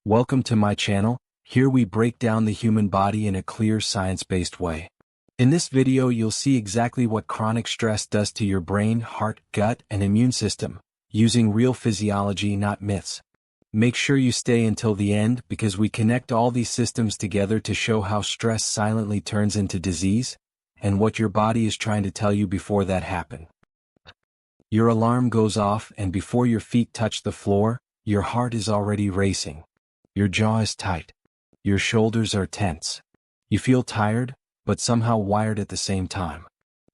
Welcome to my channel. Here we break down the human body in a clear science-based way. In this video you'll see exactly what chronic stress does to your brain, heart, gut, and immune system, using real physiology, not myths. Make sure you stay until the end because we connect all these systems together to show how stress silently turns into disease, and what your body is trying to tell you before that happens. Your alarm goes off, and before your feet touch the floor, your heart is already racing. Your jaw is tight. Your shoulders are tense. You feel tired, but somehow wired at the same time.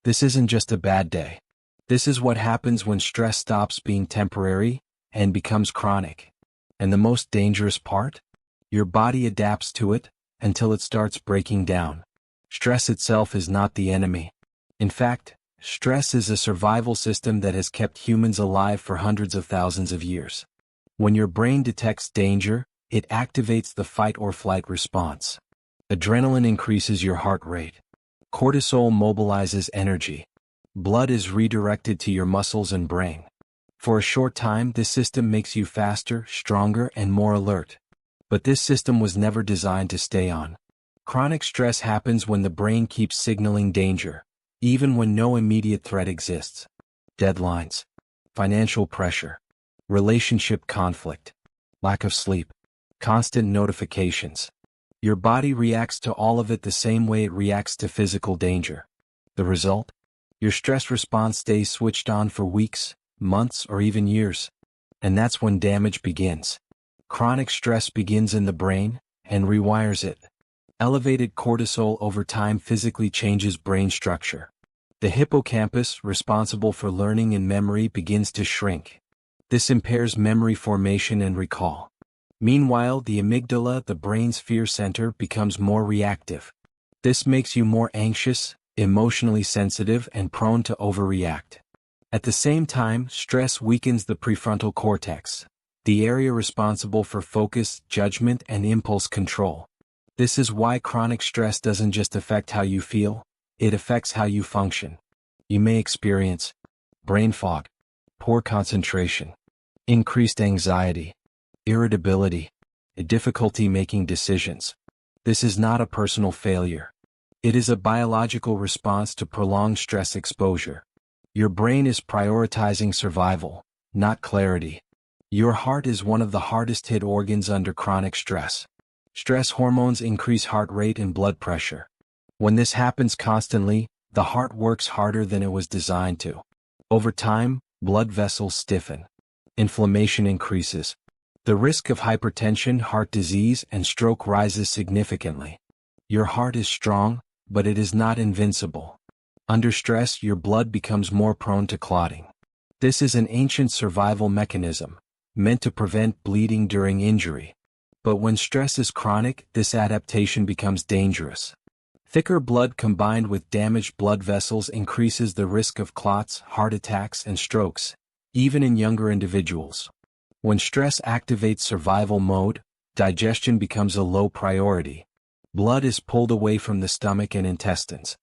This isn't just a bad day. This is what happens when stress stops being temporary and becomes chronic. And the most dangerous part? Your body adapts to it until it starts breaking down. Stress itself is not the enemy. In fact, stress is a survival system that has kept humans alive for hundreds of thousands of years. When your brain detects danger, it activates the fight or flight response. Adrenaline increases your heart rate. Cortisol mobilizes energy. Blood is redirected to your muscles and brain. For a short time, this system makes you faster, stronger, and more alert. But this system was never designed to stay on. Chronic stress happens when the brain keeps signaling danger, even when no immediate threat exists. Deadlines, financial pressure, relationship conflict, lack of sleep, constant notifications. Your body reacts to all of it the same way it reacts to physical danger. The result? Your stress response stays switched on for weeks, months, or even years. And that's when damage begins. Chronic stress begins in the brain and rewires it. Elevated cortisol over time physically changes brain structure. The hippocampus, responsible for learning and memory, begins to shrink. This impairs memory formation and recall. Meanwhile, the amygdala, the brain's fear center, becomes more reactive. This makes you more anxious, emotionally sensitive, and prone to overreact. At the same time, stress weakens the prefrontal cortex, the area responsible for focus, judgment, and impulse control. This is why chronic stress doesn't just affect how you feel, it affects how you function. You may experience brain fog, poor concentration, increased anxiety, irritability, difficulty making decisions. This is not a personal failure. It is a biological response to prolonged stress exposure. Your brain is prioritizing survival, not clarity. Your heart is one of the hardest hit organs under chronic stress. Stress hormones increase heart rate and blood pressure. When this happens constantly, the heart works harder than it was designed to. Over time, blood vessels stiffen. Inflammation increases. The risk of hypertension, heart disease, and stroke rises significantly. Your heart is strong, but it is not invincible. Under stress, your blood becomes more prone to clotting. This is an ancient survival mechanism, meant to prevent bleeding during injury. But when stress is chronic, this adaptation becomes dangerous. Thicker blood combined with damaged blood vessels increases the risk of clots, heart attacks, and strokes, even in younger individuals. When stress activates survival mode, digestion becomes a low priority. Blood is pulled away from the stomach and intestines.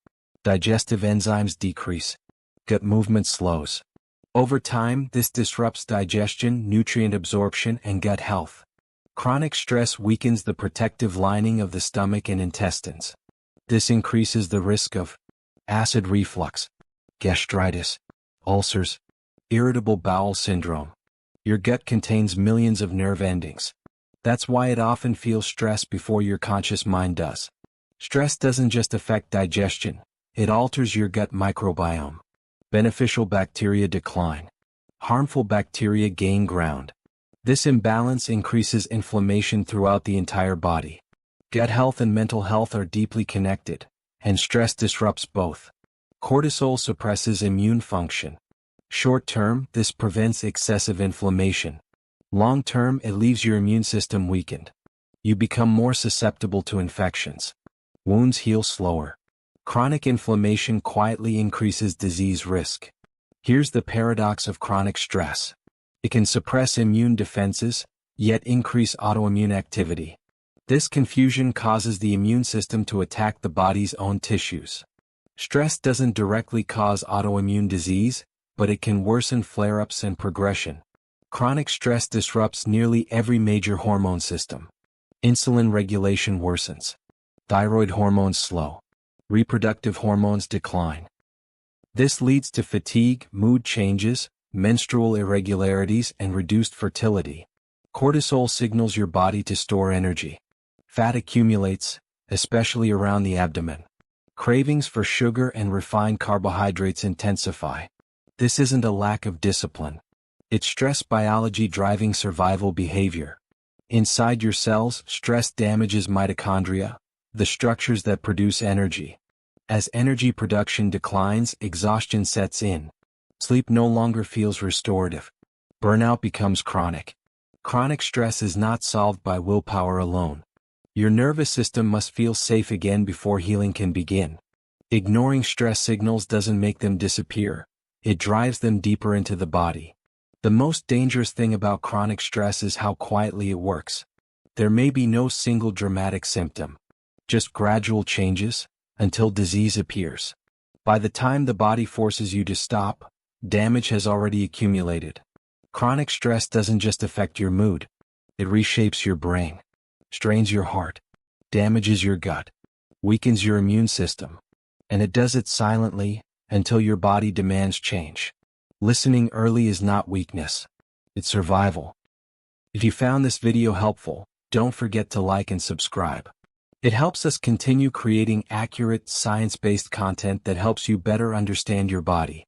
Digestive enzymes decrease. Gut movement slows. Over time, this disrupts digestion, nutrient absorption, and gut health. Chronic stress weakens the protective lining of the stomach and intestines. This increases the risk of acid reflux, gastritis, ulcers, irritable bowel syndrome. Your gut contains millions of nerve endings. That's why it often feels stress before your conscious mind does. Stress doesn't just affect digestion, it alters your gut microbiome. Beneficial bacteria decline. Harmful bacteria gain ground. This imbalance increases inflammation throughout the entire body. Gut health and mental health are deeply connected, and stress disrupts both. Cortisol suppresses immune function. Short-term, this prevents excessive inflammation. Long-term, it leaves your immune system weakened. You become more susceptible to infections. Wounds heal slower. Chronic inflammation quietly increases disease risk. Here's the paradox of chronic stress. It can suppress immune defenses, yet increase autoimmune activity. This confusion causes the immune system to attack the body's own tissues. Stress doesn't directly cause autoimmune disease, but it can worsen flare-ups and progression. Chronic stress disrupts nearly every major hormone system. Insulin regulation worsens. Thyroid hormones slow. Reproductive hormones decline. This leads to fatigue, mood changes, menstrual irregularities, and reduced fertility. Cortisol signals your body to store energy. Fat accumulates, especially around the abdomen. Cravings for sugar and refined carbohydrates intensify. This isn't a lack of discipline. It's stress biology driving survival behavior. Inside your cells, stress damages mitochondria, the structures that produce energy. As energy production declines, exhaustion sets in. Sleep no longer feels restorative. Burnout becomes chronic. Chronic stress is not solved by willpower alone. Your nervous system must feel safe again before healing can begin. Ignoring stress signals doesn't make them disappear. It drives them deeper into the body. The most dangerous thing about chronic stress is how quietly it works. There may be no single dramatic symptom, just gradual changes, until disease appears. By the time the body forces you to stop, damage has already accumulated. Chronic stress doesn't just affect your mood. It reshapes your brain, strains your heart, damages your gut, weakens your immune system. And it does it silently, until your body demands change. Listening early is not weakness. It's survival. If you found this video helpful, don't forget to like and subscribe. It helps us continue creating accurate, science-based content that helps you better understand your body.